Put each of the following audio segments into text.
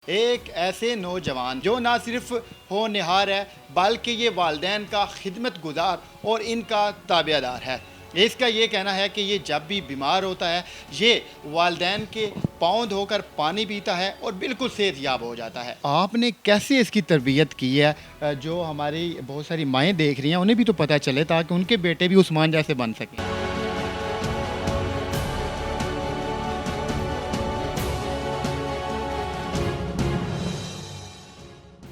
ایک ایسے نوجوان جو نہ صرف ہونہار ہے بلکہ یہ والدین کا خدمت گزار اور ان کا تابع دار ہے۔ اس کا یہ کہنا ہے کہ یہ جب بھی بیمار ہوتا ہے یہ والدین کے پاؤں دھو کر پانی پیتا ہے اور بالکل صحت یاب ہو جاتا ہے۔ آپ نے کیسے اس کی تربیت کی ہے؟ جو ہماری بہت ساری مائیں دیکھ رہی ہیں انہیں بھی تو پتہ چلے تاکہ ان کے بیٹے بھی عثمان جیسے بن سکیں۔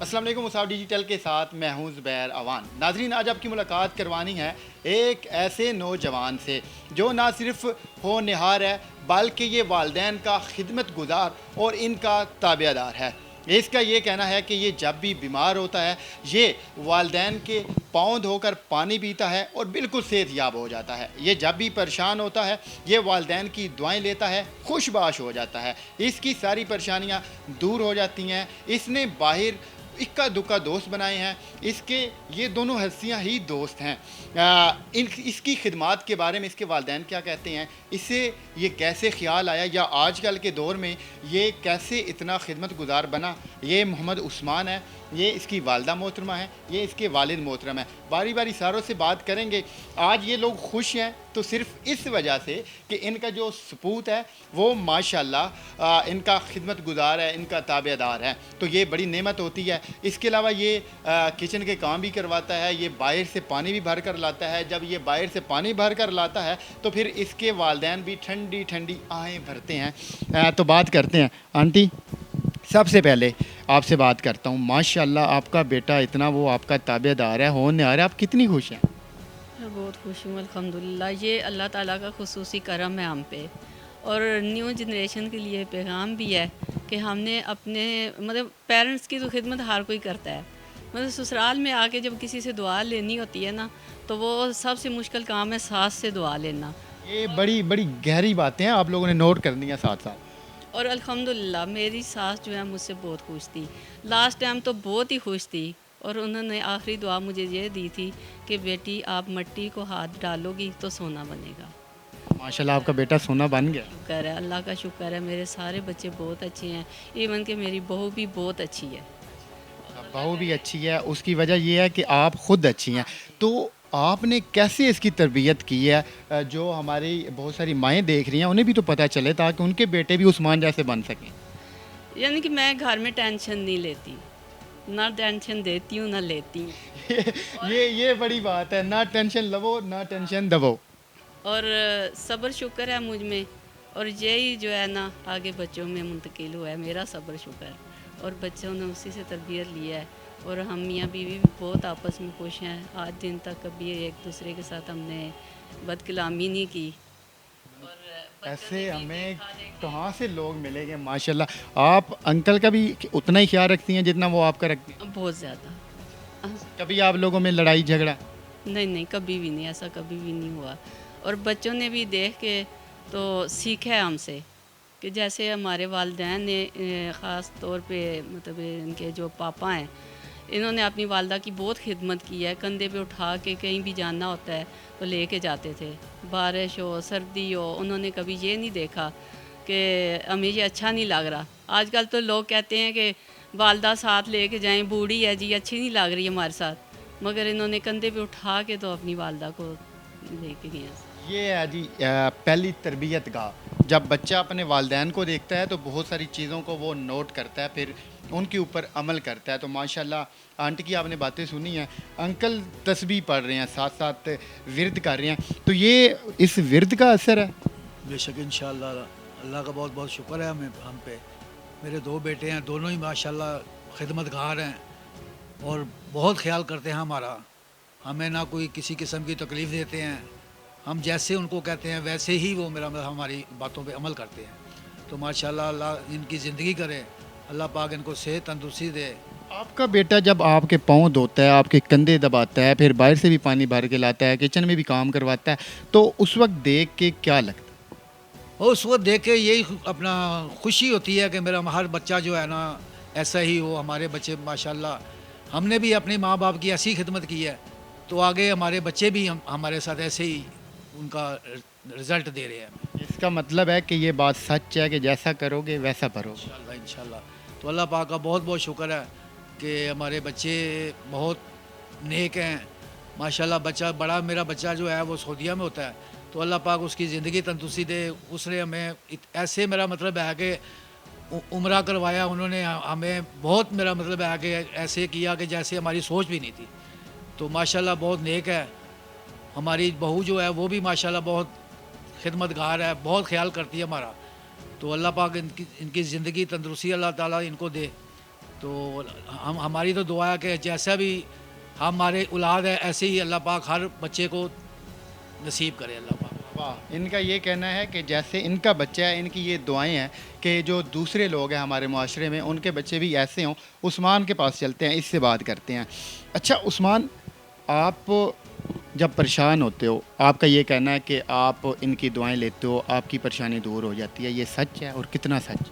السلام علیکم، مصعب ڈیجیٹل کے ساتھ میں ہوں زبیر اوان۔ ناظرین، آج آپ کی ملاقات کروانی ہے ایک ایسے نوجوان سے جو نہ صرف ہونہار ہے بلکہ یہ والدین کا خدمت گزار اور ان کا تابع دار ہے۔ اس کا یہ کہنا ہے کہ یہ جب بھی بیمار ہوتا ہے یہ والدین کے پاؤں دھو کر پانی پیتا ہے اور بالکل صحت یاب ہو جاتا ہے۔ یہ جب بھی پریشان ہوتا ہے یہ والدین کی دعائیں لیتا ہے، خوش باش ہو جاتا ہے، اس کی ساری پریشانیاں دور ہو جاتی ہیں۔ اس نے باہر اکا دکا دوست بنائے ہیں، اس کے یہ دونوں ہستیاں ہی دوست ہیں۔ اس کی خدمات کے بارے میں اس کے والدین کیا کہتے ہیں، اسے یہ کیسے خیال آیا یا آج کل کے دور میں یہ کیسے اتنا خدمت گزار بنا، یہ محمد عثمان ہے، یہ اس کی والدہ محترمہ ہے، یہ اس کے والد محترم ہے۔ باری باری ساروں سے بات کریں گے۔ آج یہ لوگ خوش ہیں تو صرف اس وجہ سے کہ ان کا جو سپوت ہے وہ ماشاءاللہ ان کا خدمت گزار ہے، ان کا تابع دار ہے، تو یہ بڑی نعمت ہوتی ہے۔ اس کے علاوہ یہ کچن کے کام بھی کرواتا ہے، یہ باہر سے پانی بھی بھر کر لاتا ہے۔ جب یہ باہر سے پانی بھر کر لاتا ہے تو پھر اس کے والدین بھی ٹھنڈی ٹھنڈی آہیں بھرتے ہیں۔ تو بات کرتے ہیں آنٹی، سب سے پہلے آپ سے بات کرتا ہوں، ماشاءاللہ آپ کا بیٹا اتنا وہ آپ کا تابع دار ہے، ہونہار ہے، آپ کتنی خوش ہیں؟ میں بہت خوش ہوں الحمدللہ۔ یہ اللہ تعالیٰ کا خصوصی کرم ہے ہم پہ، اور نیو جنریشن کے لیے پیغام بھی ہے کہ ہم نے اپنے پیرنٹس کی تو خدمت ہر کوئی کرتا ہے، سسرال میں آ کے جب کسی سے دعا لینی ہوتی ہے نا تو وہ سب سے مشکل کام ہے ساس سے دعا لینا۔ یہ بڑی بڑی گہری باتیں ہیں، آپ لوگوں نے نوٹ کرنی ہیں ساتھ ساتھ۔ اور الحمدللہ میری ساس جو ہے مجھ سے بہت خوش تھی، لاسٹ ٹائم تو بہت ہی خوش تھی، اور انہوں نے آخری دعا مجھے یہ دی تھی کہ بیٹی آپ مٹی کو ہاتھ ڈالو گی تو سونا بنے گا۔ ماشاءاللہ آپ کا بیٹا سونا بن گیا۔ شکر ہے، اللہ کا شکر ہے، میرے سارے بچے بہت اچھے ہیں، ایون کہ میری بہو بھی بہت اچھی ہے۔ بہو بھی اچھی ہے، اس کی وجہ یہ ہے کہ آپ خود اچھی ہیں۔ تو آپ نے کیسے اس کی تربیت کی ہے؟ جو ہماری بہت ساری مائیں دیکھ رہی ہیں انہیں بھی تو پتہ چلے تاکہ ان کے بیٹے بھی عثمان جیسے بن سکیں۔ یعنی کہ میں گھر میں ٹینشن نہیں لیتی، نہ ٹینشن دیتی ہوں نہ لیتی ہوں، یہ بڑی بات ہے، نہ ٹینشن لو نہ ٹینشن دبو۔ اور صبر شکر ہے مجھ میں، اور یہی جو ہے نا آگے بچوں میں منتقل ہوا ہے میرا صبر شکر، اور بچوں نے اسی سے تربیت لیا ہے، اور ہم میاں بیوی بھی بہت آپس میں خوش ہیں۔ آج دن تک کبھی ایک دوسرے کے ساتھ ہم نے بد کلامی نہیں کی، اور بچوں نے ایسے بھی ہمیں دیکھا کہاں سے لوگ ملیں گے؟ ماشاءاللہ آپ انکل کا بھی اتنا ہی خیال رکھتی ہیں جتنا وہ آپ کا رکھتی ہیں؟ بہت زیادہ۔ کبھی آپ لوگوں میں لڑائی جھگڑا؟ نہیں کبھی بھی نہیں، ایسا کبھی بھی نہیں ہوا، اور بچوں نے بھی دیکھ کے تو سیکھا ہے ہم سے کہ جیسے ہمارے والدین نے خاص طور پہ ان کے جو پاپا ہیں انہوں نے اپنی والدہ کی بہت خدمت کی ہے، کندھے پہ اٹھا کے کہیں بھی جانا ہوتا ہے تو لے کے جاتے تھے، بارش ہو سردی ہو، انہوں نے کبھی یہ نہیں دیکھا کہ ہمیں یہ اچھا نہیں لگ رہا۔ آج کل تو لوگ کہتے ہیں کہ والدہ ساتھ لے کے جائیں، بوڑھی ہے جی اچھی نہیں لگ رہی ہمارے ساتھ، مگر انہوں نے کندھے پہ اٹھا کے تو اپنی والدہ کو لے کے گئے ہیں۔ یہ ہے جی پہلی تربیت گاہ۔ جب بچہ اپنے والدین کو دیکھتا ہے تو بہت ساری چیزوں کو وہ نوٹ کرتا ہے، پھر ان کے اوپر عمل کرتا ہے۔ تو ماشاءاللہ آنٹی کی آپ نے باتیں سنی ہیں، انکل تسبیح پڑھ رہے ہیں، ساتھ ساتھ ورد کر رہے ہیں، تو یہ اس ورد کا اثر ہے؟ بے شک انشاءاللہ اللہ کا بہت بہت شکر ہے ہم پہ۔ میرے دو بیٹے ہیں، دونوں ہی ماشاءاللہ خدمت گار ہیں اور بہت خیال کرتے ہیں ہمارا، ہمیں نہ کوئی کسی قسم کی تکلیف دیتے ہیں، ہم جیسے ان کو کہتے ہیں ویسے ہی وہ ہماری باتوں پہ عمل کرتے ہیں۔ تو ماشاءاللہ اللہ ان کی زندگی کرے، اللہ پاک ان کو صحت تندرستی دے۔ آپ کا بیٹا جب آپ کے پاؤں دھوتا ہے، آپ کے کندھے دباتا ہے، پھر باہر سے بھی پانی بھر کے لاتا ہے، کچن میں بھی کام کرواتا ہے، تو اس وقت دیکھ کے کیا لگتا ہے؟ اور اس وقت دیکھ کے یہی اپنا خوشی ہوتی ہے کہ میرا ہر بچہ جو ہے نا ایسا ہی ہو، ہمارے بچے ماشاءاللہ ہم نے بھی اپنے ماں باپ کی ایسی خدمت کی ہے تو آگے ہمارے بچے بھی ہمارے ساتھ ایسے ہی ان کا رزلٹ دے رہے ہیں۔ اس کا مطلب ہے کہ یہ بات سچ ہے کہ جیسا کرو گے ویسا بھرو گے۔ انشاءاللہ तो अल्लाह पाक का बहुत बहुत शुक्र है कि हमारे बच्चे बहुत नेक हैं माशाल्लाह। बच्चा बड़ा मेरा बच्चा जो है वो सऊदीया में होता है, तो अल्लाह पाक उसकी ज़िंदगी तंदुरुस्ती दे। उसने हमें ऐसे, मेरा मतलब है कि उम्रा करवाया उन्होंने हमें, बहुत मेरा मतलब है कि ऐसे किया कि जैसे हमारी सोच भी नहीं थी। तो माशाल्लाह बहुत नेक है। हमारी बहू जो है वो भी माशाल्लाह बहुत खिदमतगार है, बहुत ख्याल करती है हमारा। तो अल्लाह पाक इनकी ज़िंदगी तंदुरुस्ती अल्लाह ताला इनको दे। तो हमारी तो दुआ है कि जैसा भी हमारे औलाद है ऐसे ही अल्लाह पाक हर बच्चे को नसीब करे अल्लाह पाक। वाह, इनका ये कहना है कि जैसे इनका बच्चा है, इनकी ये दुआएं हैं कि जो दूसरे लोग हैं हमारे माशरे में उनके बच्चे भी ऐसे हों। उस्मान के पास चलते हैं, इससे बात करते हैं। अच्छा उस्मान, आप जब परेशान होते हो, आपका ये कहना है कि आप इनकी दुआएं लेते हो, आपकी परेशानी दूर हो जाती है, ये सच है और कितना सच?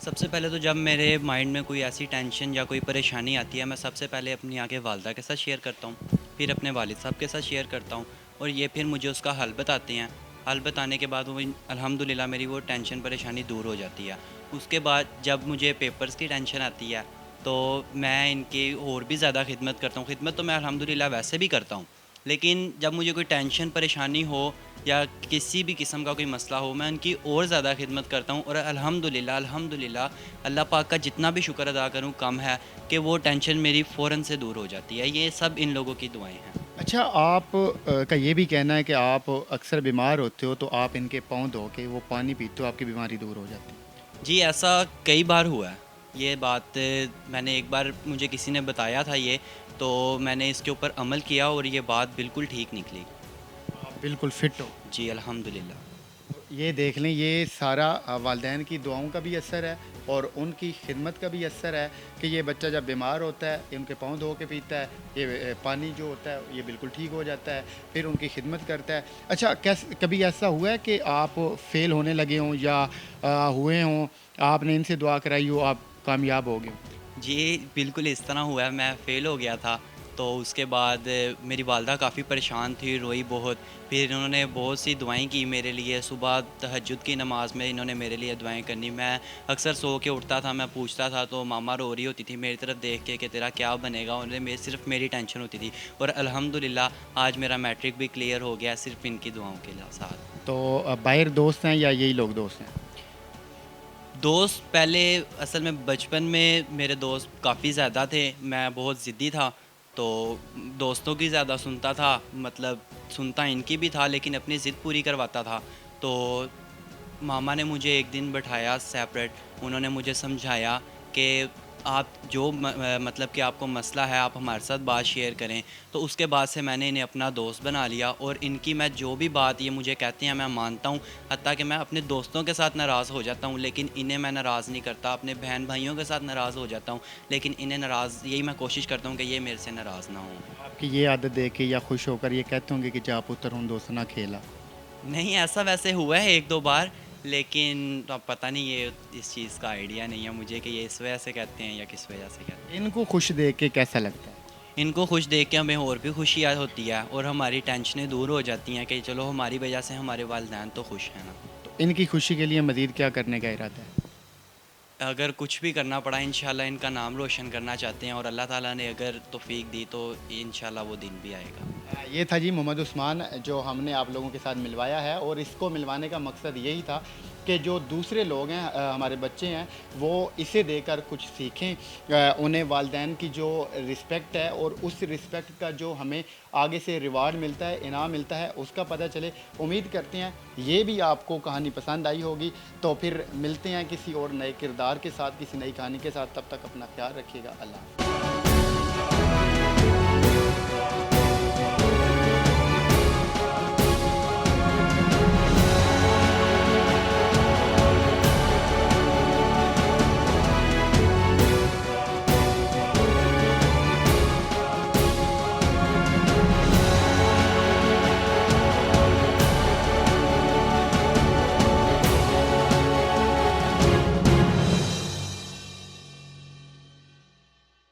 सबसे पहले तो जब मेरे माइंड में कोई ऐसी टेंशन या कोई परेशानी आती है, मैं सबसे पहले अपनी आगे वालदा के साथ शेयर करता हूँ, फिर अपने वालिद साहब के साथ शेयर करता हूँ, और ये फिर मुझे उसका हल बताते हैं। हल बताने के बाद वो अल्हम्दुलिल्लाह मेरी वो टेंशन परेशानी दूर हो जाती है। उसके बाद जब मुझे पेपर्स की टेंशन आती है तो मैं इनकी और भी ज़्यादा खिदमत करता हूँ। खिदमत तो मैं अल्हम्दुलिल्लाह वैसे भी करता हूँ, लेकिन जब मुझे कोई टेंशन परेशानी हो या किसी भी किस्म का कोई मसला हो, मैं उनकी और ज़्यादा खिदमत करता हूँ। और अल्हम्दुलिल्लाह अल्लाह पाक का जितना भी शुक्र अदा करूँ कम है कि वो टेंशन मेरी फ़ौरन से दूर हो जाती है। ये सब इन लोगों की दुआएं हैं। अच्छा, आप का ये भी कहना है कि आप अक्सर बीमार होते हो तो आप इनके पाँव धो के वो पानी पीते हो, आपकी बीमारी दूर हो जाती है? जी, ऐसा कई बार हुआ है। ये बात मैंने एक बार, मुझे किसी ने बताया था ये, तो मैंने इसके ऊपर अमल किया और ये बात बिल्कुल ठीक निकली। आप बिल्कुल फिट हो? जी अल्हम्दुलिल्लाह। ये देख लें, ये सारा वालिदैन की दुआओं का भी असर है और उनकी खिदमत का भी असर है कि ये बच्चा जब बीमार होता है इनके पाँव धो के पीता है, ये पानी जो होता है ये बिल्कुल ठीक हो जाता है, फिर उनकी खिदमत करता है। अच्छा, कभी ऐसा हुआ है कि आप फेल होने लगे हों या हुए हों, आपने इनसे दुआ कराई हो, आप कामयाब हो गए हों? जी, बिल्कुल इस तरह हुआ है। मैं फ़ेल हो गया था, तो उसके बाद मेरी वालदा काफ़ी परेशान थी, रोई बहुत। फिर इन्होंने बहुत सी दुआएं की मेरे लिए। सुबह तहज्जुद की नमाज़ में इन्होंने मेरे लिए दुआएं करनी। मैं अक्सर सो के उठता था, मैं पूछता था तो मामा रो रही होती थी मेरी तरफ देख के कि तेरा क्या बनेगा। उन्हें सिर्फ मेरी टेंशन होती थी, और अल्हम्दुलिल्लाह आज मेरा मैट्रिक भी क्लियर हो गया सिर्फ इनकी दुआओं के साथ। तो बाहर दोस्त हैं या यही लोग दोस्त हैं? दोस्त पहले, असल में बचपन में मेरे दोस्त काफ़ी ज़्यादा थे। मैं बहुत ज़िद्दी था, तो दोस्तों की ज़्यादा सुनता था, मतलब सुनता इनकी भी था लेकिन अपनी ज़िद पूरी करवाता था। तो मामा ने मुझे एक दिन बैठाया सेपरेट, उन्होंने मुझे समझाया कि आप जो मतलब कि आपको मसला है आप हमारे साथ बात शेयर करें। तो उसके बाद से मैंने इन्हें अपना दोस्त बना लिया, और इनकी मैं जो भी बात ये मुझे कहते हैं मैं मानता हूँ। हत्ता कि मैं अपने दोस्तों के साथ नाराज़ हो जाता हूँ लेकिन इन्हें मैं नाराज़ नहीं करता। अपने बहन भाइयों के साथ नाराज़ हो जाता हूँ लेकिन इन्हें नाराज़, यही मैं कोशिश करता हूँ कि ये मेरे से नाराज़ ना हो। आपकी ये आदत देख के या खुश होकर ये कहते होंगे कि जा पुत्र हूँ दोस्त ना खेला? नहीं, ऐसा वैसे हुआ है एक दो बार, लेकिन अब पता नहीं, ये इस चीज़ का आइडिया नहीं है मुझे कि ये इस वजह से कहते हैं या किस वजह से कहते हैं। इनको खुश देख के कैसा लगता है? इनको खुश देख के हमें और भी खुशी होती है और हमारी टेंशनें दूर हो जाती हैं कि चलो हमारी वजह से हमारे वालिदैन तो खुश हैं ना। तो इनकी खुशी के लिए मज़ीद क्या करने का इरादा है? अगर कुछ भी करना पड़ा इंशाल्लाह इनका नाम रोशन करना चाहते हैं, और अल्लाह ताला ने अगर तौफीक दी तो इंशाल्लाह वो दिन भी आएगा। ये था जी मोहम्मद उस्मान, जो हमने आप लोगों के साथ मिलवाया है, और इसको मिलवाने का मकसद यही था कि जो दूसरे लोग हैं, हमारे बच्चे हैं, वो इसे देकर कुछ सीखें। उन्हें वालिदैन की जो रिस्पेक्ट है और उस रिस्पेक्ट का जो हमें आगे से रिवार्ड मिलता है, इनाम मिलता है, उसका पता चले। उम्मीद करते हैं ये भी आपको कहानी पसंद आई होगी। तो फिर मिलते हैं किसी और नए किरदार के साथ, किसी नई कहानी के साथ। तब तक अपना ख्याल रखिएगा। अल्लाह।